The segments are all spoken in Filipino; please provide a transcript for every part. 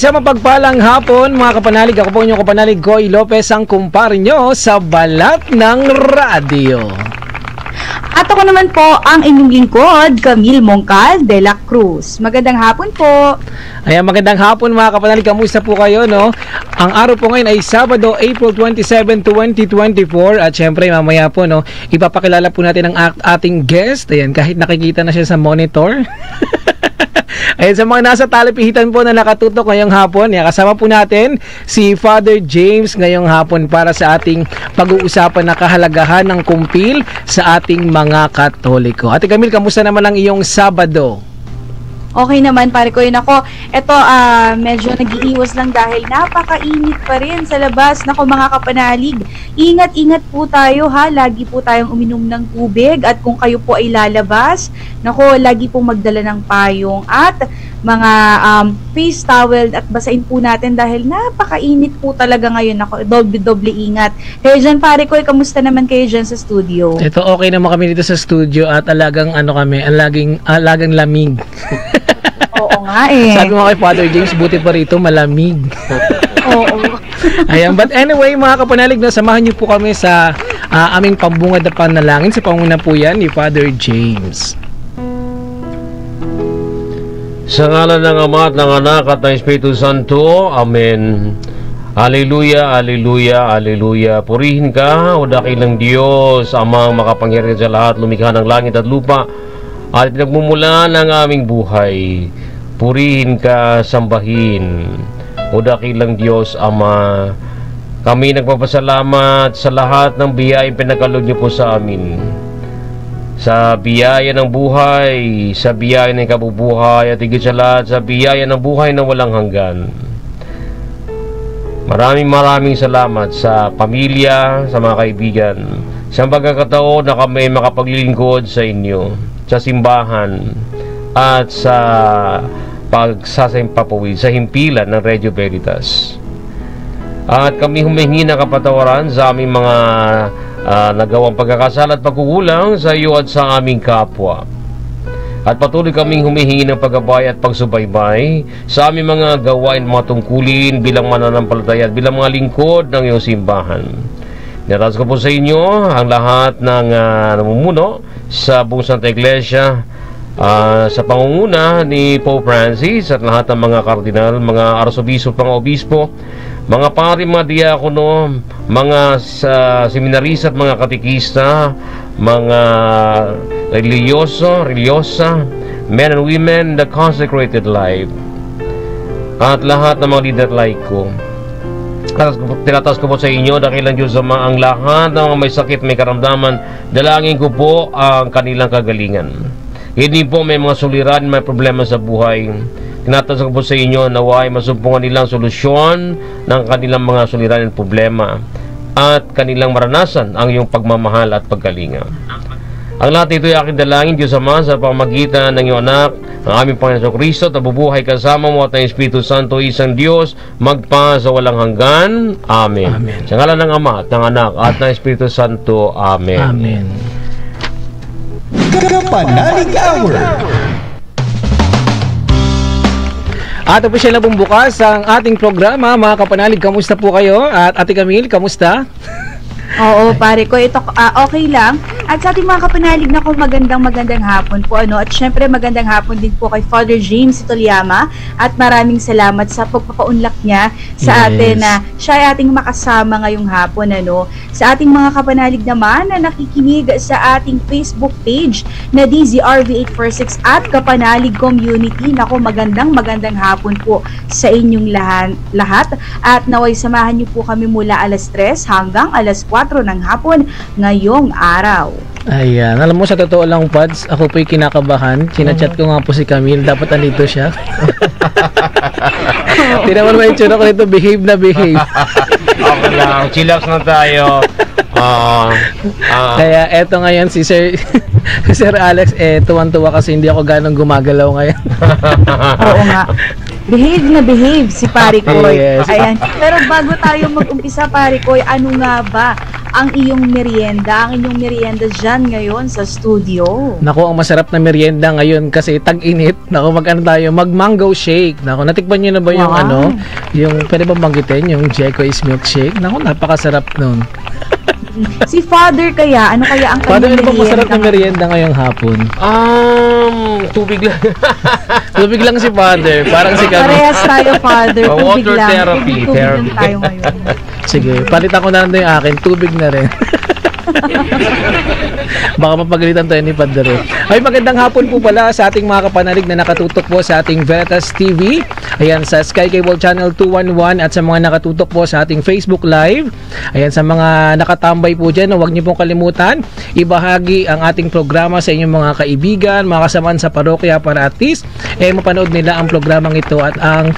Sa mapagpalang hapon, mga kapanalig, ako po inyong kapanalig, Goy Lopez, ang kumpare nyo sa Balat ng Radyo. At ako naman po ang inyong lingkod, Camille Mongcal de la Cruz. Magandang hapon po. Ayan, magandang hapon mga kapanalig, kamusta po kayo, no? Ang araw po ngayon ay Sabado, April 27, 2024. At syempre, mamaya po, no, ipapakilala po natin ang ating guest. Ayan, kahit nakikita na siya sa monitor. Ayan, sa mga nasa talapihitan po na nakatutok ngayong hapon, kasama po natin si Father James ngayong hapon para sa ating pag-uusapan na kahalagahan ng kumpil sa ating mga Katoliko. Ate Camille, kamusta naman ang iyong Sabado? Okay naman, pare ko yun ako. Ito, medyo nag-iiwas lang dahil napakainit pa rin sa labas. Nako mga kapanalig, ingat-ingat po tayo ha. Lagi po tayong uminom ng tubig at kung kayo po ay lalabas, nako, lagi pong magdala ng payong at mga face towel at basain po natin dahil napakainit po talaga ngayon. Nako, doble-doble ingat. Kaya dyan, pare ko, kamusta naman kayo dyan sa studio? Ito, okay naman kami dito sa studio at alagang alagang lamig. Oo nga eh. Sabi mo kay Father James, buti pa rito, malamig. Oo. Ayan, but anyway, mga kapanalig, samahan niyo po kami sa aming pambungad na panalangin. Sa panguna po yan ni Father James. Sa ngalan ng Ama at ng Anak at ng Espiritu Santo, Amen. Alleluia, alleluia, alleluia. Purihin ka, o dakilang Diyos, Amang makapangyarihan sa lahat, lumikha ng langit at lupa, at pinagmumula ng aming buhay. Purihin ka, sambahin, o dakilang Diyos, Ama. Kami nagpapasalamat sa lahat ng biyayang pinagkaloob niyo po sa amin. Sa biyaya ng buhay, sa biyaya ng kabubuhay, at higit sa lahat, sa biyaya ng buhay na walang hanggan. Maraming salamat sa pamilya, sa mga kaibigan, sa pagkakataon na kami makapaglilingkod sa inyo, sa simbahan, at sa pagsasampapawid sa himpilan ng Radio Veritas. At kami humingi ng kapatawaran sa aming mga nagawang pagkakasala at pagkukulang sa iyo at sa aming kapwa. At patuloy kaming humihingi ng paggabay at pagsubaybay sa aming mga gawain, mga tungkulin bilang mananampalataya at bilang mga lingkod ng iyong simbahan. Niratas ko po sa inyo ang lahat ng namumuno sa buong Santa Iglesia, sa pangunguna ni Pope Francis at lahat ng mga kardinal, mga arsobispo, mga obispo, mga pari, mga diakono, mga seminarista at mga katikista, mga religyosa, men and women, the consecrated life, at lahat ng mga leader like ko. Tinatas ko po sa inyo, dakilang Diyos Ama, ang lahat ng mga may sakit, may karamdaman, dalangin ko po ang kanilang kagalingan. Hindi po may mga suliran, may problema sa buhay. Tinatas ko po sa inyo, naway masumpungan nilang solusyon ng kanilang mga suliran at problema at kanilang maranasan ang iyong pagmamahal at pagkalinga. Ang lahat ito ay aking dalangin, Diyos Ama, sa pamamagitan ng iyong anak, ang aming Panginoon Kristo, at nabubuhay kasama mo at ng Espiritu Santo, isang Diyos, magpa sa walang hanggan. Amen. Amen. Sa ngalan ng Ama at ng Anak at ng Espiritu Santo. Amen. Amen. Kapanalig Hour. At opisyal na bumbukas ang ating programa, mga kapanalig, kamusta po kayo? At Ate Camille, kamusta? Oo, pare ko, ito okay lang. At sa ating mga kapanalig na kung magandang hapon po, ano, at syempre magandang hapon din po kay Father James Itolyama, at maraming salamat sa pagpapaunlak niya sa atin na siya ay ating makasama ngayong hapon, ano. Sa ating mga kapanalig naman na nakikinig sa ating Facebook page na DZRV846 at Kapanalig Community, nako magandang hapon po sa inyong lahat, at naway samahan niyo po kami mula alas 3 hanggang alas 4 ng hapon ngayong araw. Ayan, alam mo, sa totoo lang, Pads, ako po'y kinakabahan. Chinachat ko nga po si Camille, dapat andito siya. Tinaman mo yung tsura ko nito, behave na behave. Okay lang, chillax na tayo. Kaya eto ngayon si Sir Sir Alex, tuwan-tuwa kasi hindi ako ganong gumagalaw ngayon. Oo nga. Behave si Pare Koy. Yes. Ayan. Pero bago tayo mag-umpisa, Pare Koy, ano nga ba ang iyong merienda dyan ngayon sa studio? Nako, ang masarap na merienda ngayon kasi tag-init. Nako, mag-mango shake. Nako, natikman nyo na ba yung Wow. yung pwede ba banggitin, yung Jeco's milkshake? Nako, napakasarap nun. Si Father kaya, ano kaya ang Paano kanyang ano bang masarap na merienda? merienda ngayong hapon? Tubig lang. Tubig lang si Father, parang si kami. Parehas tayo, Father. Tubig Water lang. therapy, Tubig therapy. lang tayo ngayon. Sige, palitan ko na lang yung akin. Tubig na rin. Baka mapagalitan tayo ni Padre. Ay, magandang hapon po pala sa ating mga kapanalig na nakatutok po sa ating Veritas TV. Ayan, sa Sky Cable Channel 211 at sa mga nakatutok po sa ating Facebook Live. Ayan, sa mga nakatambay po dyan, huwag niyo pong kalimutan, ibahagi ang ating programa sa inyong mga kaibigan, mga kasamaan sa parokya para at least mapanood nila ang programang ito at ang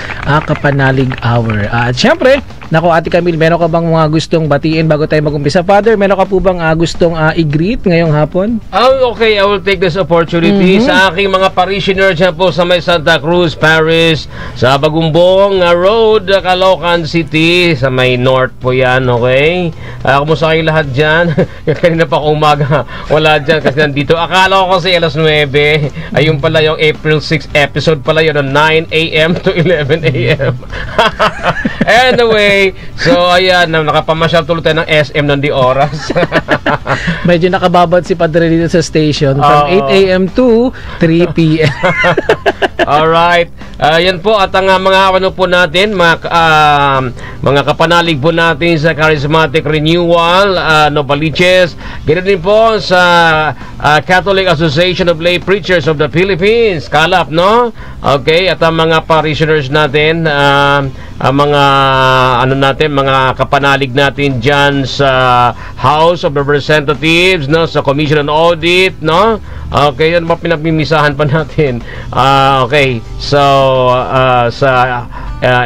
Kapanalig Hour. At syempre, nako Ate Camille, meron ka bang mga gustong batiin bago tayo mag-umpisa? Father, meron ka po bang gustong i-greet ngayong hapon? Okay, I will take this opportunity sa aking mga parishioners dyan po sa may Santa Cruz Parish, sa Bagumbong Road, Caloocan City, sa may North po yan, okay? Kumusta kayo lahat dyan? Kanina pa ako umaga, wala dyan kasi nandito. Akala ko kasi alas 9, ayun pala yung April 6 episode pala yun, 9 a.m. to 11 a.m. Anyway, so ayan, nakapamasyal tuloy tayo ng SM ng di oras. Medyo nakababad si Padre dito sa station from 8 a.m. to 3 p.m. Alright. Yan po at ang mga ano po natin, mga kapanalig po natin sa Charismatic Renewal, Novaliches. Ganoon din po sa Catholic Association of Lay Preachers of the Philippines, Kalap, no? Okay, at ang mga parishioners natin, ang mga ano natin, mga kapanalig natin diyan sa House of Representatives, no, sa Commission on Audit, no? Okay, yan mga pinapimisahan pa natin. Okay, so sa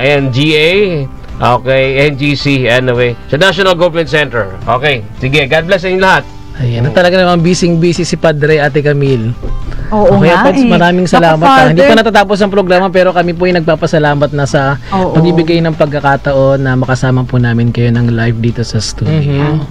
NGA, okay, NGC, anyway, sa National Government Center. Okay, sige, God bless sa inyo lahat. Ayan, talaga naman busy si Padre, Ate Camille. Oo Kaya nga Pads, maraming salamat. Naku, Hindi pa natatapos ang programa pero kami po ay nagpapasalamat na sa pagbibigay ng pagkakataon na makasama po namin kayo ng live dito sa studio.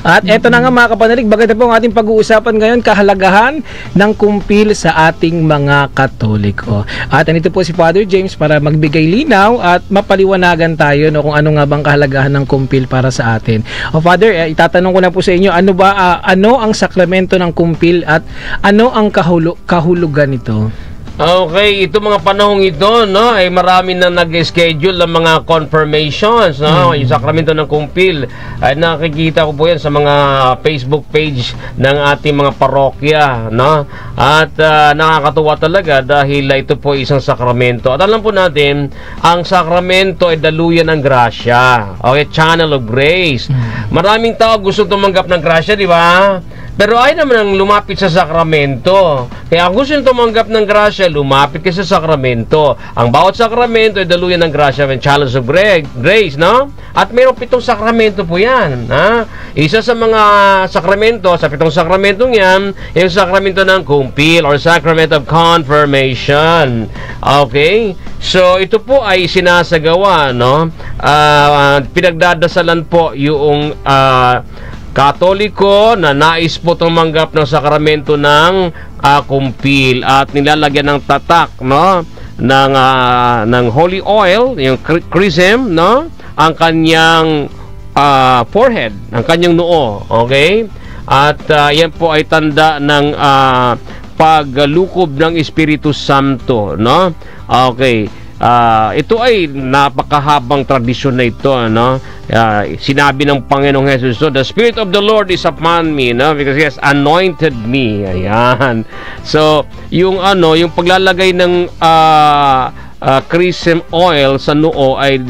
At eto na nga mga kapanalig, bagay po ang ating pag-uusapan ngayon, kahalagahan ng kumpil sa ating mga Katoliko. At andito po si Father James para magbigay linaw at mapaliwanagan tayo no, kung ano nga bang kahalagahan ng kumpil para sa atin. O Father, itatanong ko na po sa inyo, ano ang sakramento ng kumpil at ano ang kahulugan nito? Okay, ito mga panahong ito, no, ay marami na nag-schedule ng mga confirmations, no, yung sakramento ng kumpil. Ay nakikita ko po yan sa mga Facebook page ng ating mga parokya, no. At nakakatuwa talaga dahil ito po isang sakramento. At alam po natin, ang sakramento ay daluyan ng grasya. Okay, channel of grace. Maraming tao gusto tumanggap ng grasya, di ba? Pero ay naman ang lumapit sa sakramento. Kaya kung gusto nyo tumanggap ng grasya, lumapit kayo sa sakramento. Ang bawat sakramento ay daluyan ng grasya and chalice of grace, no? At mayroong 7 sakramento po yan. Ha? Isa sa mga sakramento, sa 7 sakramentong yan, yung sakramento ng kumpil or sacrament of confirmation. Okay? So, ito po ay sinasagawa, no? Pinagdadasalan po yung Katoliko na nais po tumanggap ng sakramento ng kumpil at nilalagyan ng tatak, no, ng holy oil, yung chrism, no, ang kanyang forehead, ang kanyang noo, okay? At yan po ay tanda ng paglukob ng Espiritu Santo, no? Okay. Ito ay napakahabang tradisyon na ito, no? Sinabi ng Panginoong Jesus, so the Spirit of the Lord is upon me, no? Because He has anointed me. Ayan. So, yung yung paglalagay ng chrism oil sa noo ay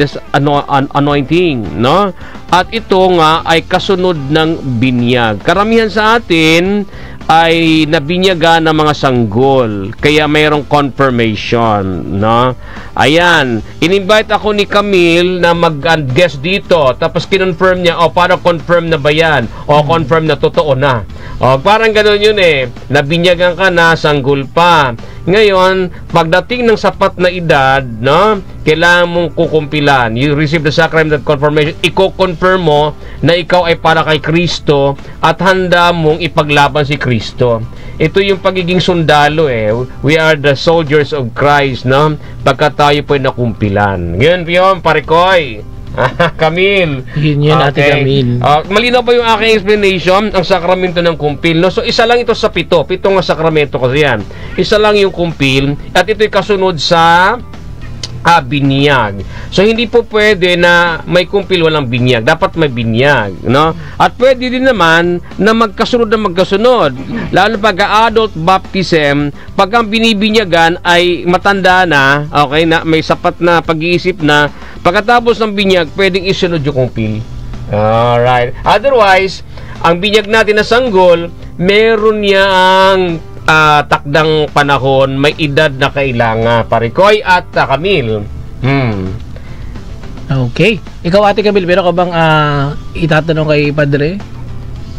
anointing, no? At ito nga ay kasunod ng binyag. Karamihan sa atin ay nabinyaga ng mga sanggol, kaya mayroong confirmation, no? Ayan, in-invite ako ni Camille na mag-guest dito, tapos kinonfirm niya, para confirm na ba yan? Confirm na totoo na. Parang gano'n yun nabinyagan ka na, sanggol pa. Ngayon, pagdating ng sapat na edad, no, kailangan mong kukumpilan. You receive the sacrament of confirmation, i-confirm i-confirm mo na ikaw ay para kay Kristo at handa mong ipaglaban si Kristo. Ito yung pagiging sundalo We are the soldiers of Christ, no? Pagka tayo po ay nakumpilan. Ganyan po yun, pare Koy. Camille. Yun, Ate Camille. Malinaw ba yung aking explanation? Ang sakramento ng kumpil, no? So, isa lang ito sa 7. 7 nga sakramento kasi yan. Isa lang yung kumpil at ito'y kasunod sa binyag. So, hindi po pwede na may kumpil walang binyag. Dapat may binyag, no? At pwede din naman na magkasunod. Lalo pag adult baptism, pag ang binibinyagan ay matanda na, okay, na may sapat na pag-iisip na, pagkatapos ng binyag, pwedeng isunod yung kumpil. Alright. Otherwise, ang binyag natin na sanggol, meron niyang takdang panahon, may edad na kailangan, pare Koy at Camille. Okay. Ikaw, Ate Camille, meron ka bang itatanong kay Padre?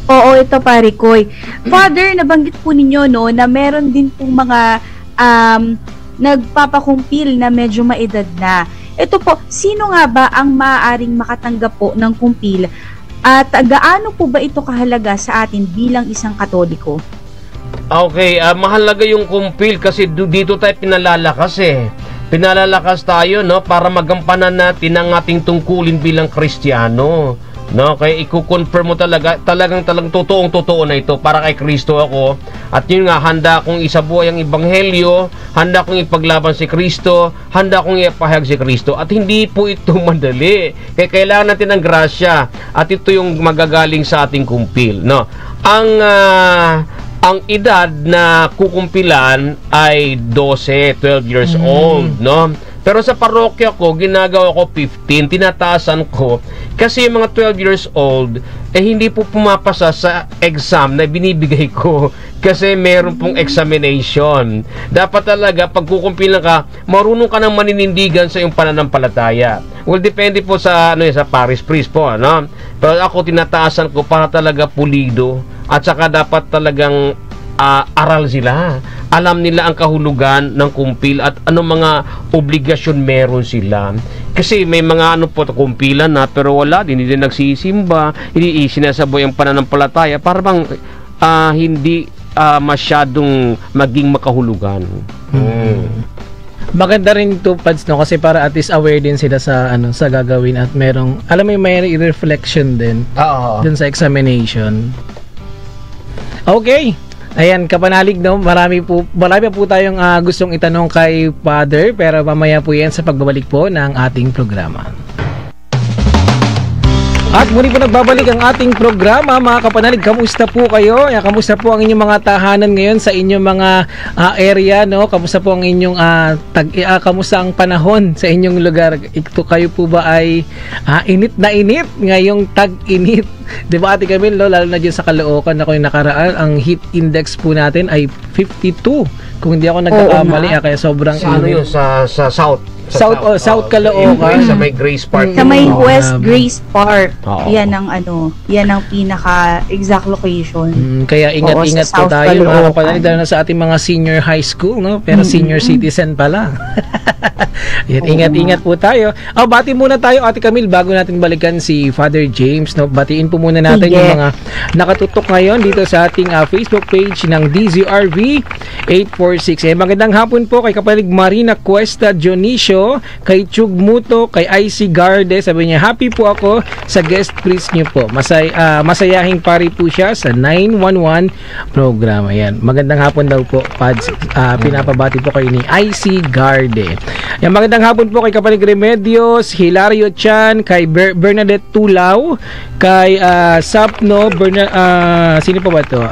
Oo, ito pare Koy. Father, nabanggit po ninyo, no, na meron din pong mga nagpapakumpil na medyo maedad na. Ito po, sino nga ba ang maaaring makatanggap po ng kumpil at gaano po ba ito kahalaga sa atin bilang isang Katoliko? Okay, mahalaga yung kumpil kasi dito tayo pinalalakas Pinalalakas tayo, no, para magampanan natin ang ating tungkulin bilang Kristiyano. No, kaya i-confirm mo talagang totoong-totoo na ito para kay Kristo ako. At yun nga, handa akong isabuhay ang ebanghelyo, handa akong ipaglaban si Kristo, handa akong ipahayag si Kristo. At hindi po ito madali. Kaya kailangan natin ng grasya. At ito yung magagaling sa ating kumpil, no. Ang edad na kukumpilan ay 12 years old, no. Pero sa parokya ko, ginagawa ko 15, tinataasan ko. Kasi yung mga 12 years old, hindi po pumapasa sa exam na binibigay ko. Kasi meron pong examination. Dapat talaga, pag kukumpilan ka, marunong ka ng maninindigan sa iyong pananampalataya. Well, depende po sa, sa parish priest po, no? Pero ako, tinataasan ko para talaga pulido. At saka dapat talagang aral sila. Alam nila ang kahulugan ng kumpil at anong mga obligasyon meron sila. Kasi may mga kumpilan na pero wala, hindi din nagsisimba, hindi sinasaboy ang pananampalataya para bang hindi masyadong maging makahulugan. Maganda rin ito, Pads, no, kasi para at least aware din sila sa sa gagawin at merong, alam mo, may reflection din dun sa examination. Okay. Ayan, kapanalig, no? Marami po tayong gustong itanong kay Father, pero mamaya po yan sa pagbabalik po ng ating programa. At muli po nagbabalik ang ating programa, mga kapanalig. Kamusta po kayo? Kamusta po ang inyong mga tahanan ngayon sa inyong mga area, no? Kamusta po ang inyong kamusta ang panahon sa inyong lugar? Ito, kayo po ba ay init na init ngayong tag-init? 'Di ba, Ate Camille, no? Lalo na diyan sa Caloocan ako yung nakaraan, ang heat index po natin ay 52. Kung hindi ako nagkakamali, kaya sobrang sa init. Sa South South Caloocan. Sa may Grace Park. Sa may West Grace Park. Oo. Yan ang pinaka exact location. Kaya ingat-ingat po tayo, mga kapatid, lalo na sa ating mga senior high school, no? Pero senior citizen pala. Ingat-ingat po tayo. Bati muna tayo, Ate Camille, bago natin balikan si Father James, no? Batiin po muna natin yung mga nakatutok ngayon dito sa ating Facebook page ng DZRV 846. Magandang hapon po kay kapatid Marina Cuesta Dionisio, kay Chug Muto, kay IC Garde. Sabi niya, happy po ako sa guest priest niyo po. Masayahing pari po siya sa 911 program. Ayan. Magandang hapon daw po, Pads. Pinapabati po kayo ni IC Garde. Ayan, magandang hapon po kay kapatid Remedios, Hilario Chan, kay Bernadette Tulaw, kay Sapno, sino pa ba to?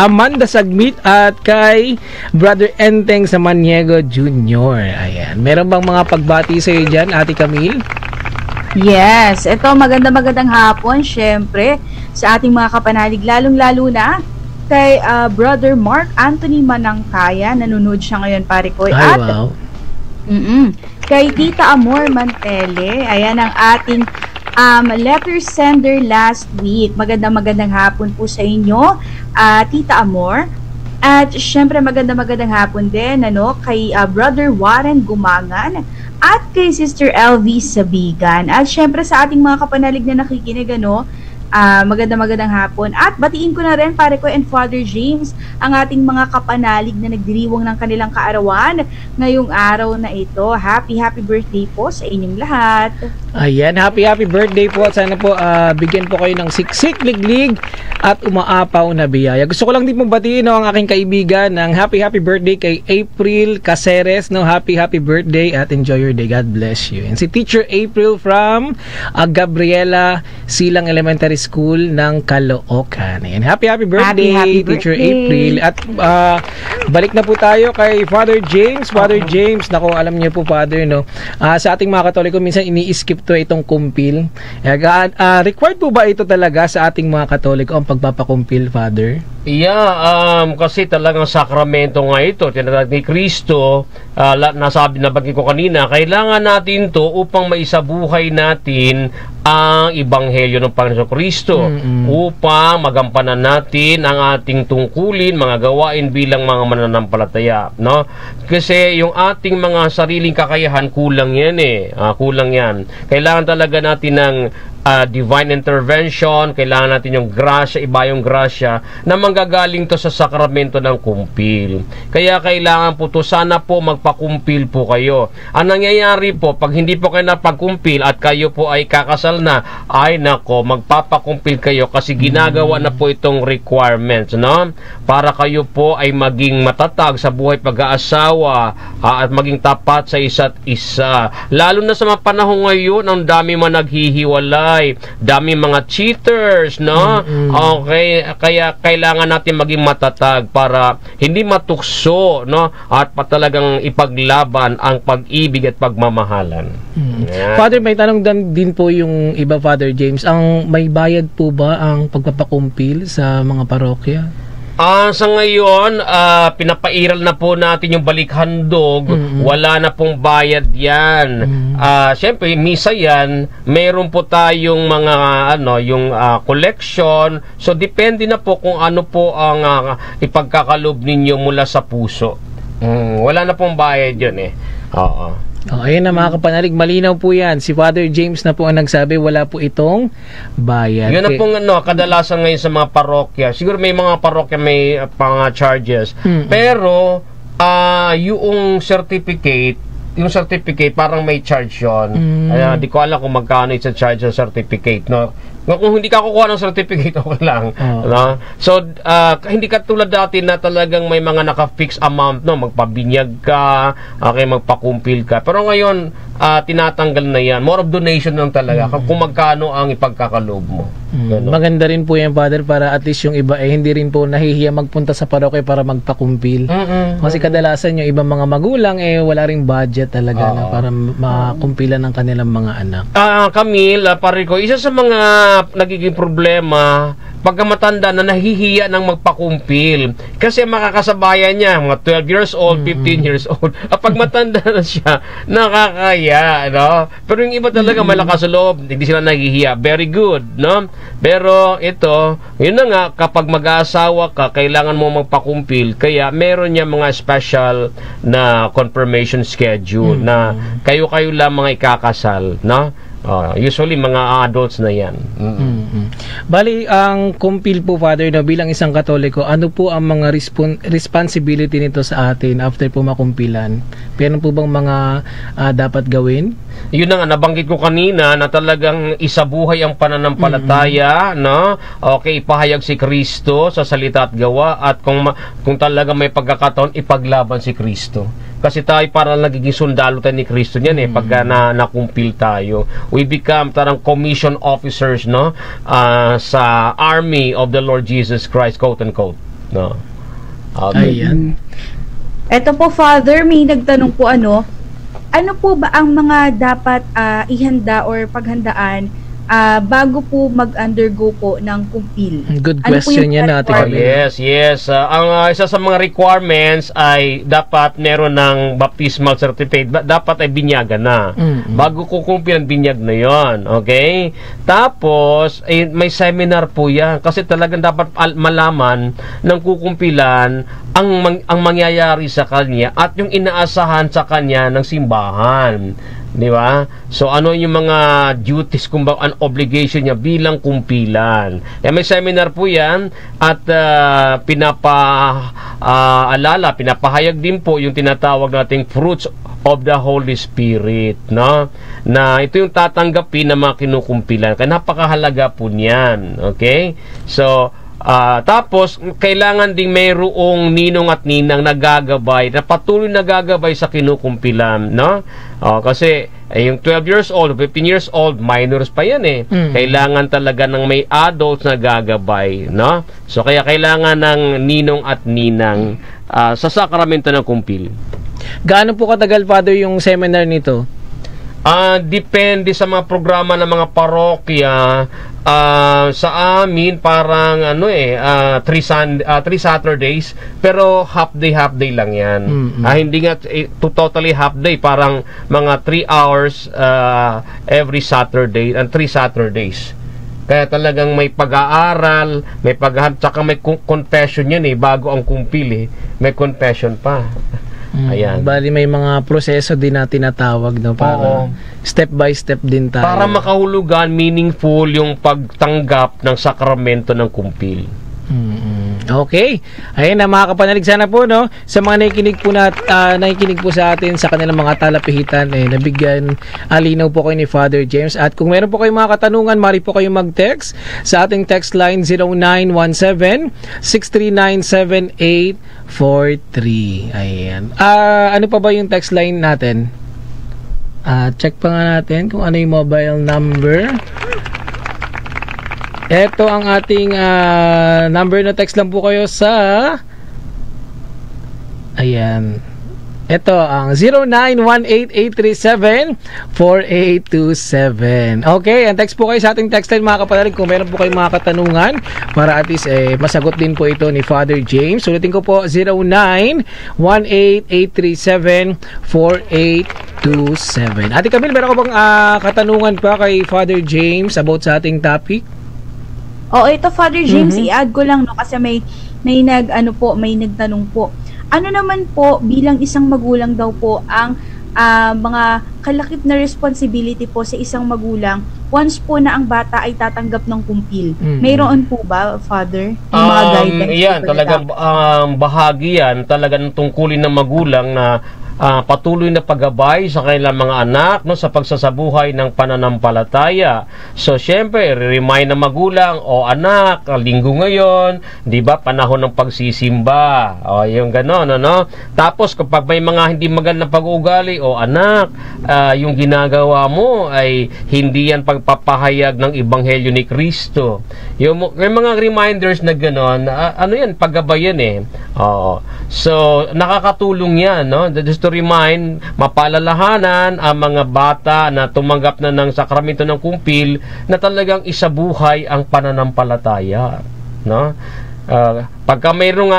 Amanda Sagmit, at kay Brother Enteng Samaniego Jr. Ayan. Meron bang mga pagbati sa iyo dyan, Ate Camille? Yes. Ito, magandang hapon, syempre, sa ating mga kapanalig, lalong-lalo na kay Brother Mark Anthony Manangkaya. Nanonood siya ngayon, pare ko. Ay, wow. Kay Tita Amor Mantele. Ayan ang ating letter sender last week. Magandang hapon po sa inyo, Tita Amor. At syempre magandang hapon din kay Brother Warren Gumangan at kay Sister LV Sabigan. At syempre sa ating mga kapanalig na nakikinig, magandang hapon. At batiin ko na rin, pare ko and Father James, ang ating mga kapanalig na nagdiriwang ng kanilang kaarawan ngayong araw na ito. Happy birthday po sa inyong lahat. Ayan, happy birthday po at sana po bigyan po kayo ng siksik, liglig at umaapaw na biyaya. Gusto ko lang din pong batiin ang aking kaibigan ng happy birthday kay April Caceres. Happy birthday at enjoy your day. God bless you. And si Teacher April from Gabriela Silang Elementary School ng Caloocan. Ayan, happy birthday, happy Teacher birthday. April. At balik na po tayo kay Father James. Father James, nako, alam niyo po, Father, sa ating mga Katoliko, minsan ini-skip to itong kumpil. Required po ba ito talaga sa ating mga Katoliko ang pagpapakumpil, Father? Yeah, kasi talagang sakramento nga ito, tinatawag ni Kristo, nasabi na bagay ko kanina, kailangan natin to upang maisabuhay natin ang Ebanghelyo ng Panginoon Kristo, upang magampanan natin ang ating tungkulin, mga gawain bilang mga mananampalataya, no? Kasi yung ating mga sariling kakayahan, kulang yan kulang yan. Kailangan talaga natin ng divine intervention, kailangan natin yung grasya, iba yung grasya na manggagaling to sa sakramento ng kumpil. Kaya kailangan po to, sana po magpakumpil po kayo. Ang nangyayari po, pag hindi po kayo napagkumpil at kayo po ay kakasal na, ay nako, magpapakumpil kayo kasi ginagawa na po itong requirements, no? Para kayo po ay maging matatag sa buhay pag-aasawa at maging tapat sa isa't isa. Lalo na sa mga panahon ngayon, ang dami man naghihiwalay, dami mga cheaters, no? Okay, kaya kailangan natin maging matatag para hindi matukso, no? At talagang ipaglaban ang pag-ibig at pagmamahalan. Yeah. Father, may tanong din po yung iba, Father James. May bayad po ba ang pagpapakumpil sa mga parokya? Sa ngayon, pinapairal na po natin yung balikhandog. Wala na pong bayad yan. Siyempre, misa yan. Meron po tayong mga yung collection. So, depende na po kung ano po ang ipagkakalob ninyo mula sa puso. Wala na pong bayad yun Oo. Ayun na mga kapanalig, malinaw po yan. Si Father James na po ang nagsabi, wala po itong bayad. Yun na pong kadalasan ngayon sa mga parokya. Siguro may mga parokya may pang charges. Pero yung certificate parang may charge yun. Di ko alam kung magkano isa charge ng certificate, no? Kung hindi ka kukuha ng certificate, okay lang. No? So, hindi ka tulad dati na talagang may mga naka-fix amount, no? Magpabinyag ka, magpakumpil ka. Pero ngayon, tinatanggal na yan. More of donation lang talaga. Kung magkano ang ipagkakaloob mo. Maganda rin po yan, Father, para at least yung iba hindi rin po nahihiya magpunta sa parokya para magpakumpil. Kasi kadalasan yung ibang mga magulang wala ring budget talaga na para makumpilan ng kanilang mga anak. Camille, pare ko, isa sa mga nagiging problema pagka matanda na nahihiya ng magpakumpil kasi makakasabayan niya mga 12 years old, 15 years old. Pag matanda na siya, nakakaya, no? Pero yung iba talaga malakas sa loob, hindi sila nahihiya. Very good, no? Pero ito, yun na nga, kapag mag-aasawa ka, kailangan mo magpakumpil. Kaya meron niya mga special na confirmation schedule na kayo-kayo lang mga ikakasal, no? Usually mga adults na yan. Bali, ang kumpil po, Father, bilang isang Katoliko, ano po ang mga responsibility nito sa atin after po makumpilan? Pero po bang mga dapat gawin? Yun na nga, nabanggit ko kanina na talagang isabuhay ang pananampalataya, no? Okay, ipahayag si Kristo sa salita at gawa, at kung talaga may pagkakataon, ipaglaban si Kristo. Kasi tayo parang nagiging sundalo tayo ni Kristo niyan pagka nakumpil tayo. We become tarang commission officers, no? Sa army of the Lord Jesus Christ, quote unquote, no? Ayan. Eto po, Father, may nagtanong po ano po ba ang mga dapat ihanda or paghandaan bago po mag-undergo po ng kumpil? Good question yan natin. Yes. Ang isa sa mga requirements ay dapat meron ng baptismal certificate. Dapat ay binyagan na. Bago kukumpil ang binyag na yon. Okay? Tapos, may seminar po yan. Kasi talagang dapat malaman ng kukumpilan ang mangyayari sa kanya at yung inaasahan sa kanya ng simbahan. Di ba? So, ano yung mga duties, an obligation niya bilang kumpilan? May seminar po yan at pinapahayag din po yung tinatawag nating fruits of the Holy Spirit, no? Na ito yung tatanggapin ng mga kinukumpilan. Kaya napakahalaga po niyan. Okay? So, tapos, kailangan ding mayroong ninong at ninang nagagabay, na patuloy nagagabay sa kinukumpilan, no? Kasi, yung 12 years old, 15 years old, minors pa yan eh. Kailangan talaga ng may adults na gagabay, no? So, kaya kailangan ng ninong at ninang sa sakramento ng kumpil. Gaano po katagal, Father, yung seminar nito? Depende sa mga programa ng mga parokya. Sa amin parang 3 Saturdays, pero half day lang yan. Hindi nga totally half day, parang mga 3 hours every Saturday and 3 Saturdays. Kaya talagang may pag-aaral, may tsaka may confession yan bago ang kumpil may confession pa. Ayan. Bali may mga proseso din na tinatawag, no, para step by step din tayo. Para makahulugan, meaningful yung pagtanggap ng sakramento ng kumpil. Okay. Ayun na mga kapanalig, sana po, no, sa mga nakikinig po sa atin sa kanilang mga talapihitan, nabigyan alinaw po kayo ni Father James. At kung meron po kayong mga katanungan, mari po kayong mag-text sa ating text line 0917-639-7843. Ayan. Ano pa ba yung text line natin? Check pa nga natin kung ano yung mobile number. Ito ang ating number na text lang po kayo sa ayan. Ito ang 0918-837-4827. Okay, and text po kayo sa ating text line mga kapanalig kung meron po kayong mga katanungan para at least masagot din po ito ni Father James. Ulitin ko po 0918-837-4827. Ate Camille, meron ko bang katanungan pa kay Father James about sa ating topic? Ito Father James, i-add ko lang, no, kasi may nagtanong po. Ano naman po bilang isang magulang daw po ang mga kalakip na responsibility po sa isang magulang once po na ang bata ay tatanggap ng kumpil? Mayroon po ba, Father? Yung mga guidelines? Yan, talagang bahagi yan, talagang tungkulin ng magulang na patuloy na paggabay sa kanilang mga anak, no, sa pagsasabuhay ng pananampalataya. So, syempre, remind ng magulang, anak, linggo ngayon, di ba, panahon ng pagsisimba. Yung gano'n, no? Tapos, kapag may mga hindi magandang pag-uugali, anak, yung ginagawa mo ay hindi yan pagpapahayag ng Ebanghelyo ni Kristo. May mga reminders na gano'n, yan, paggabay yan So, nakakatulong yan, no? Just to remind, mapalalahanan ang mga bata na tumanggap na ng sakramento ng kumpil na talagang isabuhay ang pananampalataya, no? Pagka mayroong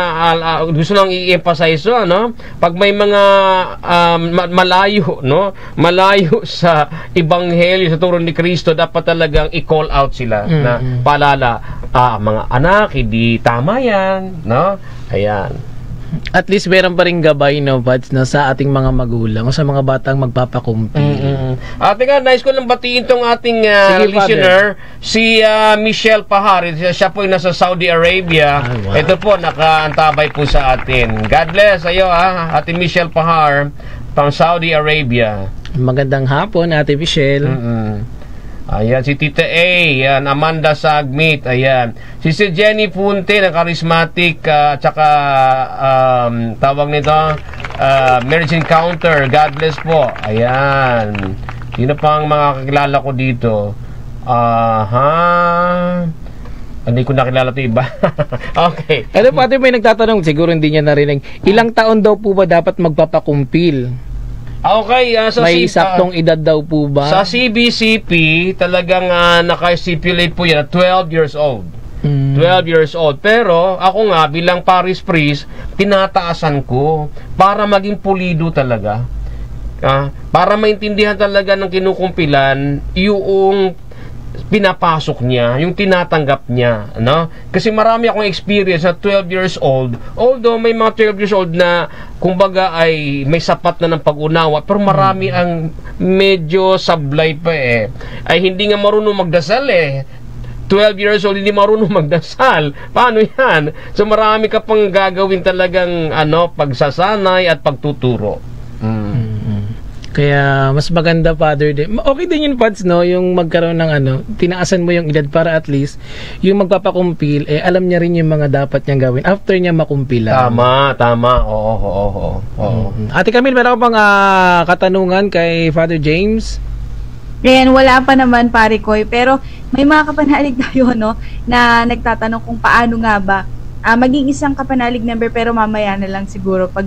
gusto nang i-emphasize, no? Pag may mga malayo, no? Malayo sa Ebanghelyo, sa turo ni Kristo, dapat talagang i-call out sila na paalala, mga anak, hindi tama yan, no? Ayan. At least meron pa rin gabay, no, Pads, sa ating mga magulang o sa mga batang magpapakumpil. Ate nga, nice ko lang batiin tong ating listener, si Michelle Pahar. Siya po yung nasa Saudi Arabia. Wow. Ito po, nakaantabay po sa atin. God bless ayo, Ate Michelle Pahar from Saudi Arabia. Magandang hapon, Ate Michelle. Ayan, si Tita A, yan, Amanda Sagmit, ayan. Si Jenny Punte, na charismatic, tsaka, tawag nito, marriage encounter, God bless po. Ayan. Sino pang mga kakilala ko dito? Hindi ko nakilala ito iba. Okay. Ano pati may nagtatanong, siguro hindi niya narinig, ilang taon daw po ba dapat magpapakumpil? Okay, may saktong edad daw po ba? Sa CBCP, talagang naka-stipulate po yan, 12 years old. 12 years old. Pero, ako nga, bilang parish priest, tinataasan ko para maging pulido talaga. Para maintindihan talaga ng kinukumpilan yung pinapasok niya, yung tinatanggap niya, no? Kasi marami akong experience na 12 years old, although may mga 12 years old na kumbaga ay may sapat na ng pag-unawa, pero marami ang medyo sablay pa ay hindi nga marunong magdasal 12 years old, hindi marunong magdasal. Paano yan? So marami ka pang gagawin talagang pagsasanay at pagtuturo. Kaya mas maganda, Father, din. Okay din yun, Pads, no? Yung magkaroon ng tinaasan mo yung edad para at least yung magpapakumpil, alam niya rin yung mga dapat niyang gawin after niya makumpilan. Tama. Oo. Ate Camille, meron ka pang katanungan kay Father James? Ngayon, wala pa naman, pare Koy, pero may mga kapanalig tayo, no, na nagtatanong kung paano nga ba maging isang kapanalig member, pero mamaya na lang siguro pag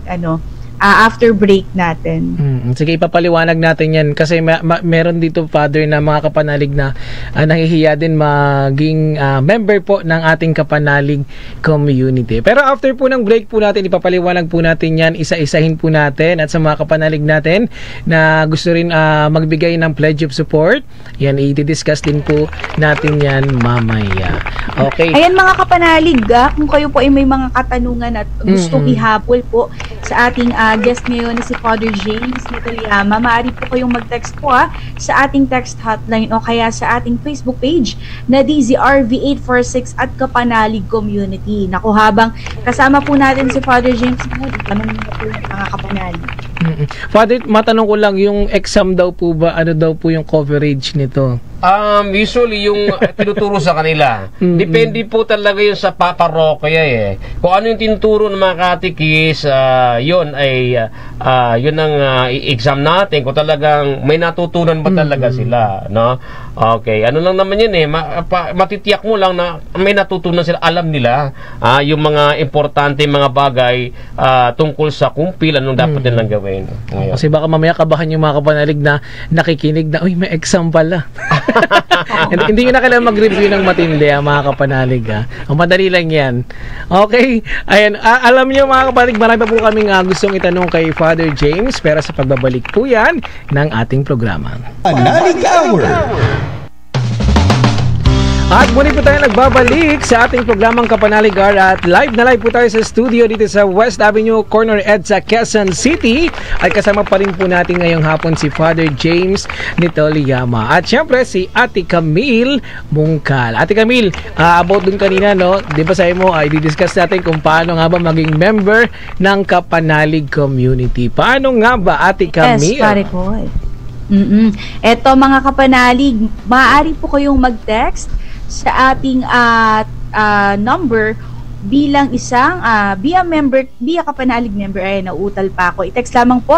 after break natin. Sige, ipapaliwanag natin yan kasi meron dito, Father, na mga kapanalig na nahihiya din maging member po ng ating kapanalig community. Pero after po ng break po natin, ipapaliwanag po natin yan, isa-isahin po natin, at sa mga kapanalig natin na gusto rin magbigay ng pledge of support, yan, i-discuss din po natin yan mamaya. Okay. Ayan mga kapanalig, kung kayo po ay may mga katanungan at gusto ihapol po sa ating guest ngayon na si Father James Nitoliama, maaari po kayong mag-text po sa ating text hotline o kaya sa ating Facebook page na DZRV846 at Kapanalig Community. Naku, habang kasama po natin si Father James, tanong niyo po yung mga kapanalig. Father, matanong ko lang, yung exam daw po ba, ano daw po yung coverage nito? Usually yung tinuturo sa kanila. Depende po talaga yun sa parokya Kung ano yung tinuturo ng mga katikis, yun ay yun ang exam natin. Kung talagang may natutunan ba talaga sila, no? Okay, ano lang naman yun matitiyak mo lang na may natutunan sila, alam nila yung mga importante mga bagay tungkol sa kumpil, anong dapat nilang gawin. Kasi baka mamaya kabahan yung mga kapanalig na nakikinig na, uy, may exam pala. Hindi nyo na kailangan mag-review ng matindi mga kapanalig. Ang madali lang yan. Okay, ayan, alam nyo mga kapanalig, marami pa po kaming gustong itanong kay Father James, pero sa pagbabalik po yan ng ating programa. Panalig Hour! At muli po tayo nagbabalik sa ating programang Kapanalig Hour, at live na live po tayo sa studio dito sa West Avenue, Corner EDSA, Quezon City. At kasama pa rin po natin ngayong hapon si Father James Nitoliama. At syempre si Ate Camille Mungkal. Ate Camille, about dun kanina, no? Di ba sabi mo, i-discuss natin kung paano nga ba maging member ng Kapanalig Community. Paano nga ba, Ate Camille? Yes, pare ko. Eto mga kapanalig, maaari po kayong mag-text sa ating number bilang isang via kapanalig member. Ay, nauutal pa ako. I-text lamang po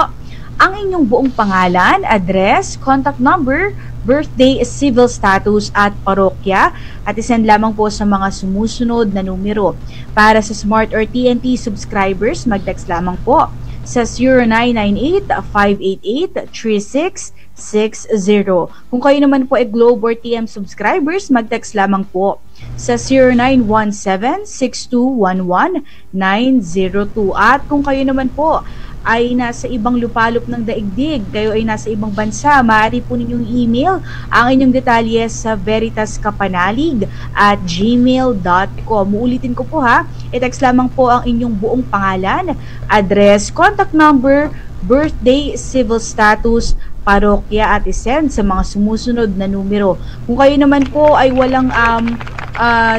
ang inyong buong pangalan, address, contact number, birthday, civil status at parokya, at isend lamang po sa mga sumusunod na numero. Para sa Smart or TNT subscribers, mag-text lamang po sa 0998-588-3660. Kung kayo naman po ay Globe or TM subscribers, mag-text lamang po sa 0917-6211-902. At kung kayo naman po ay nasa ibang lupalop ng daigdig, kayo ay nasa ibang bansa, maaari po ninyong email ang inyong detalye sa veritaskapanalig@gmail.com. Uulitin ko po i-text lamang po ang inyong buong pangalan, address, contact number, birthday, civil status, parokya, at isend sa mga sumusunod na numero. Kung kayo naman po ay walang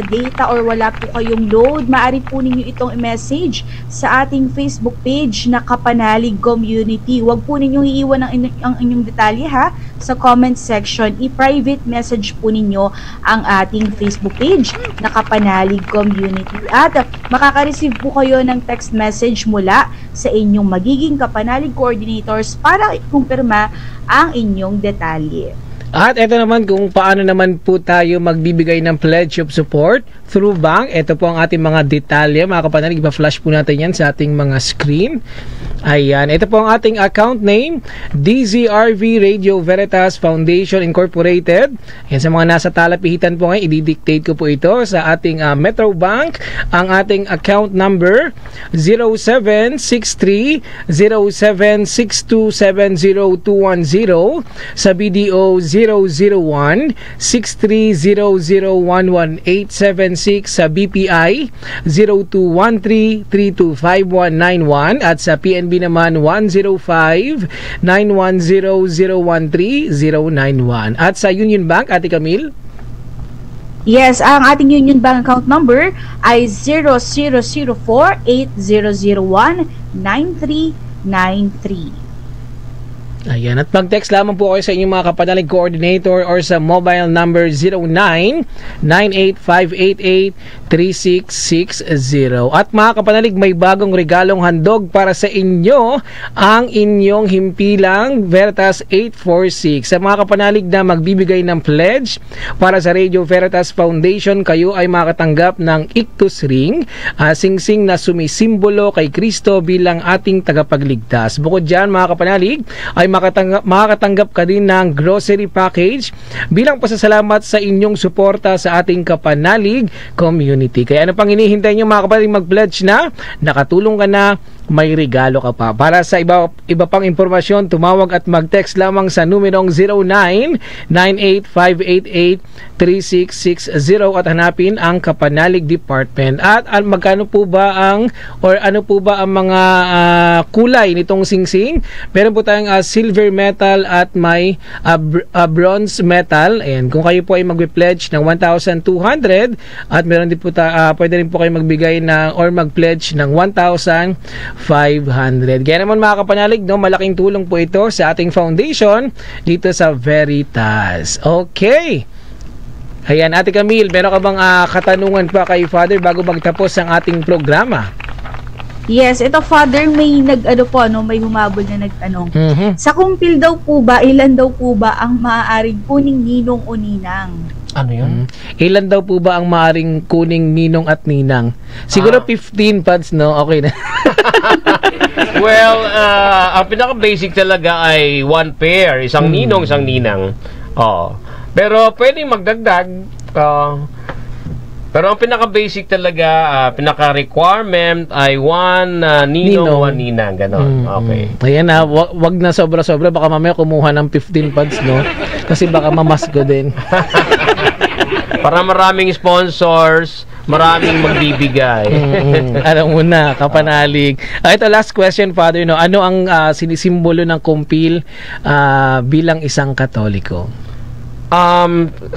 data or wala po kayong load, maaari po ninyo itong i-message sa ating Facebook page na Kapanalig Community. Huwag po ninyong iiwan ang inyong detalye sa comment section. I-private message po ninyo ang ating Facebook page na Kapanalig Community. At makaka-receive po kayo ng text message mula sa inyong magiging Kapanalig coordinators para ikumpirma ang inyong detalye. At ito naman kung paano naman po tayo magbibigay ng pledge of support through bank. Ito po ang ating mga detalye, mga kapanalig. Ipa-flash po natin yan sa ating mga screen. Ayan, ito po ang ating account name, DZRV Radio Veritas Foundation Incorporated. Ayan, sa mga nasa talapihitan po ngayon, i-dictate ko po ito sa ating Metro Bank. Ang ating account number, 0763-0762-70210. Sa BDO, 001-630011876. Sa BPI, 0213-325191. At sa PNB naman 105-910-013-091. At sa Union Bank, Ate Camille? Yes, ang ating Union Bank account number ay 0004-8001-9393. Ayan, at mag-text lamang po kayo sa inyong mga kapanalig coordinator or sa mobile number 0998-588-3660. At mga kapanalig, may bagong regalong handog para sa inyo, ang inyong himpilang Veritas 846. Sa mga kapanalig na magbibigay ng pledge para sa Radio Veritas Foundation, kayo ay makatanggap ng Ictus Ring, singsing na sumisimbolo kay Kristo bilang ating tagapagligtas. Bukod dyan, mga kapanalig, ay makakatanggap ka din ng grocery package bilang pasasalamat sa inyong suporta sa ating kapanalig community. Kaya ano pang hinihintay nyo mga kapanalig, mag-pledge na, nakatulong ka na, may regalo ka pa. Para sa iba pang impormasyon, tumawag at mag-text lamang sa numerong 0998-588-3660 at hanapin ang Kapanalig Department. At magkano po ba ang ano po ba ang mga kulay nitong singsing? Meron po tayong silver metal at may bronze metal. Ayan, kung kayo po ay mag-pledge ng 1,200 at meron din po pwede rin po kayo magbigay ng or mag-pledge ng 1,500. Kaya naman mga kapanalig, no, malaking tulong po ito sa ating foundation dito sa Veritas. Okay. Ayan, Ate Camille, meron ka bang katanungan pa kay Father bago magtapos ang ating programa? Yes, ito Father, may may humabol na Sa kumpil daw po ba, ilan daw po ba ang maaaring kuning ninong o ninang? Ano yun? Ilan daw po ba ang maaaring kuning ninong at ninang? Siguro 15 pads, no? Okay na. Well, ang pinaka-basic talaga ay one pair, isang ninong, isang ninang. Pero pwedeng magdagdag. Pero ang pinaka-basic talaga, pinaka-requirement ay one ninong, one ninang. Ganon. Okay. Ayan na, wag na sobra-sobra. Baka mamaya kumuha ng 15 pads, no? Kasi baka mamasko din. Para maraming sponsors, maraming magbibigay. Alam mo na, kapanalig. Ito, last question, Father. No? Ano ang sinisimbolo ng kumpil bilang isang Katoliko?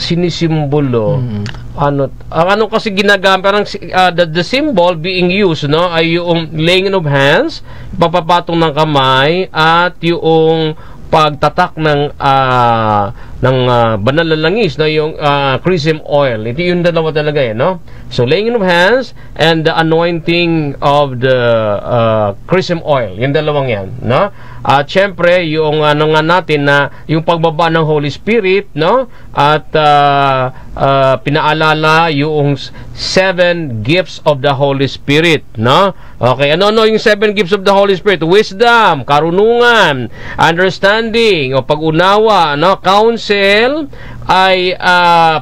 Sinisimbolo. Ano kasi ginagamit, parang the symbol being used, no, ay yung laying of hands, papapatong ng kamay, at yung pagtatak ng banal na langis, no, yung chrism oil. Ito yung dalawa talaga, no? So laying of hands and the anointing of the chrism oil, yung dalawang yan, no? At syempre yung natin na yung pagbaba ng Holy Spirit, no? At pinaalala yung 7 gifts of the Holy Spirit, no? Okay, ano yung 7 gifts of the Holy Spirit? Wisdom, karunungan, understanding o pag-unawa, no? Counsel ay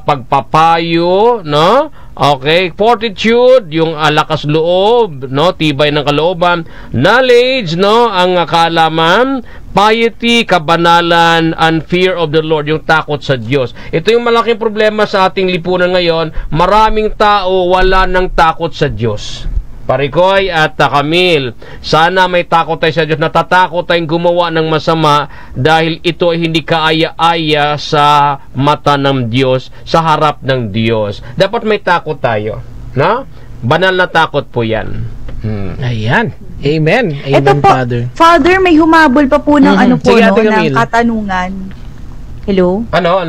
pagpapayo, no? Okay, fortitude, yung lakas loob, no, tibay ng kalooban, knowledge, no, ang kaalaman, piety, kabanalan, and fear of the Lord, yung takot sa Diyos. Ito yung malaking problema sa ating lipunan ngayon. Maraming tao wala nang takot sa Diyos. Parikoy at Camille, sana may takot tayo sa Diyos. Natatakot tayong gumawa ng masama dahil ito ay hindi kaaya-aya sa mata ng Diyos, sa harap ng Diyos. Dapat may takot tayo, na? Banal na takot po yan. Ayan. Amen. Amen, Ito po, Father, may humabol pa po ng Sige, ng katanungan. Hello? Ano?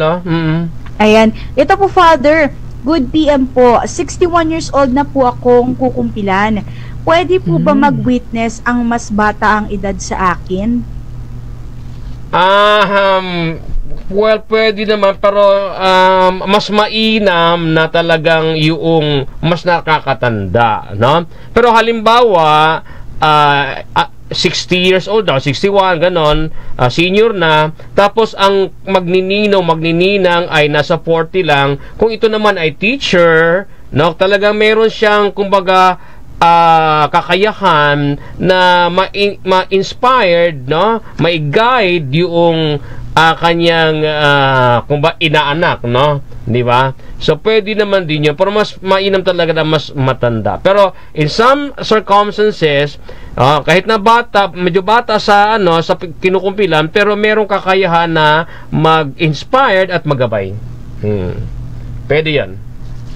Ayan. Ito po, Father, good PM po. 61 years old na po akong kukumpilan. Pwede po ba mag-witness ang mas bata ang edad sa akin? Well, pwede naman, pero mas mainam na talagang yung mas nakakatanda, no? Pero halimbawa, 60 years old na, 61, ganon, senior na, tapos ang magnininang ay nasa 40 lang, kung ito naman ay teacher, no, talagang meron siyang, kumbaga, kakayahan na ma-inspired, no, ma-guide yung kanyang kumbaga inaanak, no, di ba? So pwede naman din yun, pero mas mainam talaga na mas matanda. Pero in some circumstances, kahit na bata, medyo bata sa sa kinukumpilan, pero merong kakayahan na mag-inspired at magabay. Pwede yan.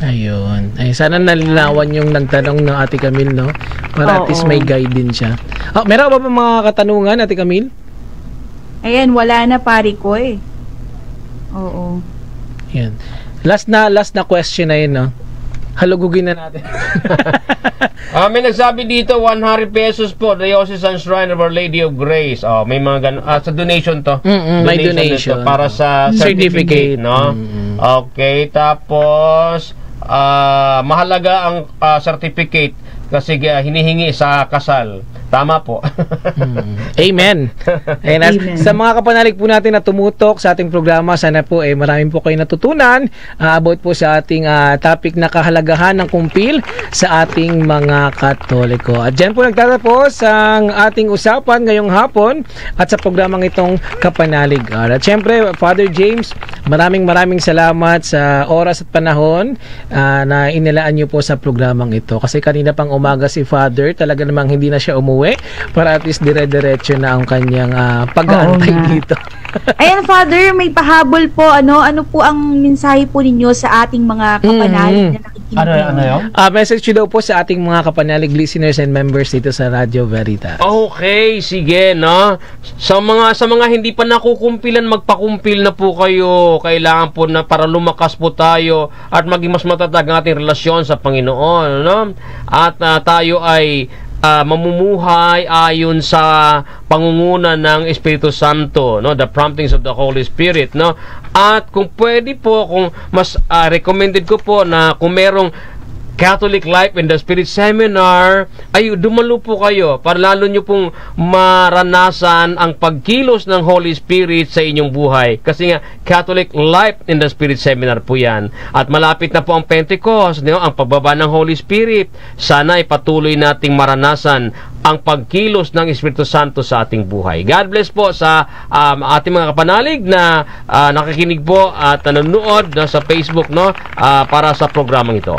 Ayun. Ay, sana nalinawan yung nagtanong ng Ate Camille, no? Para at least may guide din siya. Meron ba mga katanungan, Ate Camille? Ayan, wala na pare ko eh. Oo. Yan. Last na question na yun, no? Halugugin na natin. May nagsabi dito, 100 pesos po, Diocesan Shrine of Our Lady of Grace. May mga ganun. Sa donation to. May donation. Dito, para sa certificate, no? Okay, tapos, mahalaga ang certificate kasi hinihingi sa kasal. Tama po. Amen. Amen. Sa mga kapanalig po natin na tumutok sa ating programa, sana po maraming po kayo natutunan about po sa ating topic na kahalagahan ng kumpil sa ating mga Katoliko. At dyan po nagtatapos ang ating usapan ngayong hapon at sa programang itong Kapanalig. At syempre, Father James, maraming salamat sa oras at panahon na inilaan nyo po sa programang ito. Kasi kanina pang umaga si Father, talaga namang hindi na siya umuwi para at least dire-diretso na ang kanyang pag-aantay dito. Ayan, Father, may pahabol po. Ano po ang mensahe po ninyo sa ating mga kapanalig na nakikinig? Ano yun? Message daw po sa ating mga kapanalig listeners and members dito sa Radio Veritas. Okay, sige, no? Sa mga hindi pa nakukumpilan, magpakumpil na po kayo. Kailangan po na para lumakas po tayo at maging mas matatag ang ating relasyon sa Panginoon, no? At tayo ay mamumuhay ayon sa pangunguna ng Espiritu Santo, no, the promptings of the Holy Spirit, no. At kung pwede po, kung mas recommended ko po na kung merong Catholic Life in the Spirit Seminar, ay dumalo po kayo para lalo nyo pong maranasan ang pagkilos ng Holy Spirit sa inyong buhay. Kasi nga, Catholic Life in the Spirit Seminar po yan. At malapit na po ang Pentecost, ang pagbaba ng Holy Spirit. Sana ipatuloy nating maranasan ang pagkilos ng Espiritu Santo sa ating buhay. God bless po sa ating mga kapanalig na nakikinig po at nanonood sa Facebook, no, para sa programang ito.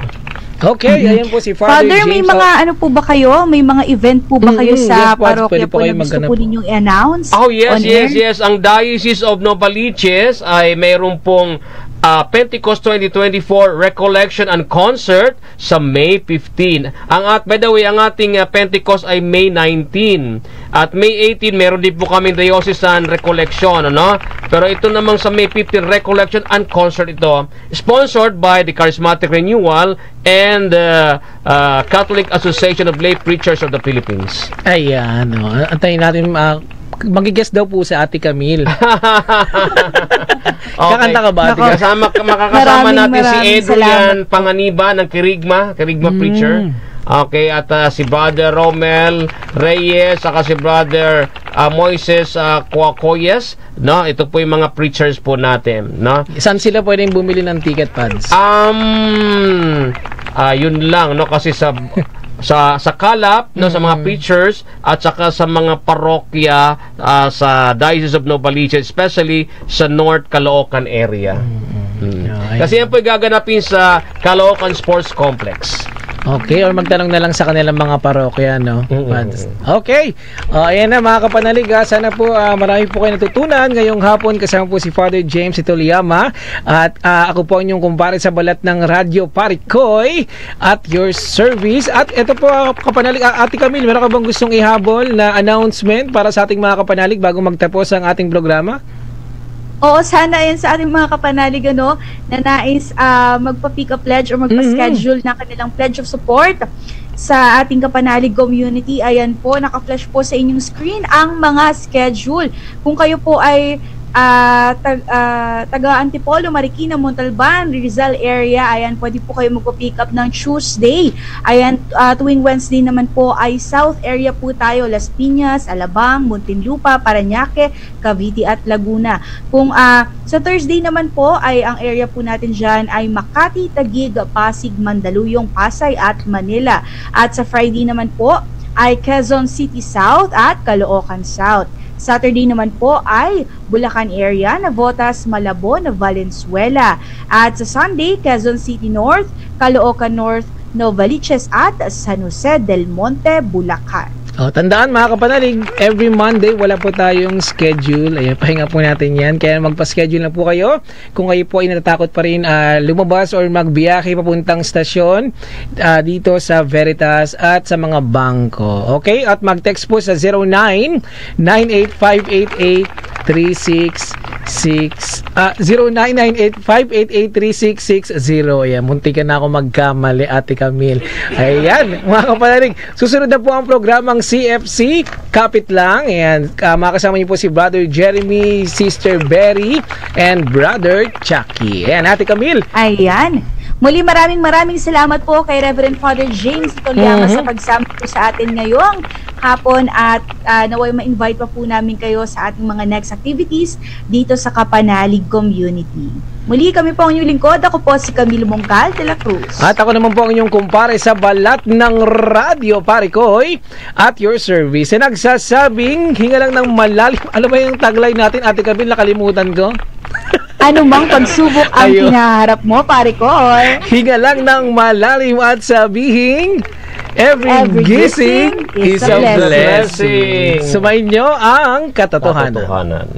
Okay, ayan po si Father James. May mga ano po ba kayo? May mga event po ba kayo sa parokya po na gusto po ninyong i-announce? Oh, yes. Ang Diocese of Novaliches ay mayroon pong Pentecost 2024 Recollection and Concert sa May 15. By the way, ang ating Pentecost ay May 19. At May 18, meron din po kami Diocesan Recollection, ano? Pero ito namang sa May 15 Recollection and Concert ito, sponsored by the Charismatic Renewal and the Catholic Association of Lay Preachers of the Philippines. Ayan, antayin natin magigess daw po sa Ate Camille. Okay. Kakanta ka ba? Makakasama natin si Adrian Panganiba ng Kerigma Preacher. Okay, at si Brother Romel Reyes, saka si Brother Moises Cuacoyes, no? Ito po yung mga preachers po natin, no? Saan sila pwedeng bumili ng ticket pads? Yun lang, no? Kasi sa Kalap, no, sa mga preachers at saka sa mga parokya sa Diocese of Novaliches, especially sa North Caloocan area. Kasi yan po gaganapin sa Caloocan Sports Complex. Okay, or magtanong na lang sa kanilang mga parokya, no? Okay. Ayan na mga kapanalig, sana po marami po kayo natutunan ngayong hapon. Kasama po si Father James Itoliyama at ako po inyong kumpare sa balat ng Radyo Parikoy at your service. At ito po kapanalig, Ate Camille, meron ka bang gustong ihabol na announcement para sa ating mga kapanalig bago magtapos ang ating programa? Oo, sana yan sa ating mga kapanalig na nais magpa-pick a pledge or magpa-schedule na kanilang pledge of support sa ating kapanalig community. Ayan po, naka-flash po sa inyong screen ang mga schedule. Kung kayo po ay taga Antipolo, Marikina, Montalban, Rizal area, ayan, pwede po kayo magpo-pick up ng Tuesday. Ayan, tuwing Wednesday naman po ay South area po tayo, Las Piñas, Alabang, Muntinlupa, Parañaque, Cavite at Laguna. Kung sa Thursday naman po ay ang area po natin dyan ay Makati, Taguig, Pasig, Mandaluyong, Pasay at Manila. At sa Friday naman po ay Quezon City South at Caloocan South. Saturday naman po ay Bulacan area, Navotas, Malabon, Valenzuela. At sa Sunday, Quezon City North, Caloocan North, Novaliches at San Jose del Monte, Bulacan. Tandaan mga kapanalig, every Monday wala po tayong schedule. Ayan, pahinga po natin yan. Kaya magpa-schedule na po kayo. Kung kayo po ay natatakot pa rin lumabas or magbiyahe papuntang stasyon dito sa Veritas at sa mga bangko. Okay? At mag-text po sa 0998-588-3660. Ayan, munti ka na ako magkamali, Ate Camille. Ayan, mga kapanalig, susunod na po ang programang CFC, kapit lang. Ayan, makasama niyo po si Brother Jeremy, Sister Berry, and Brother Chucky. Ayan, Ate Camille. Ayan. Muli maraming salamat po kay Reverend Father James Tolyama sa pagsama po sa atin ngayong hapon at naway ma-invite pa po namin kayo sa ating mga next activities dito sa Kapanalig Community. Muli kami po ang inyong lingkod. Ako po si Camilo Mongcal de la Cruz. At ako naman po ang inyong kumpare sa balat ng radyo, Pare Koy, at your service. E nagsasabing, hinga lang ng malalim. Ano ba yung tagline natin, Ate Camille? Nakalimutan ko. Ano mang pagsubok ang kinaharap mo, Pare Koy? Hinga lang ng malalim at sabihin, every gising is a blessing. Sumayin nyo ang katotohanan.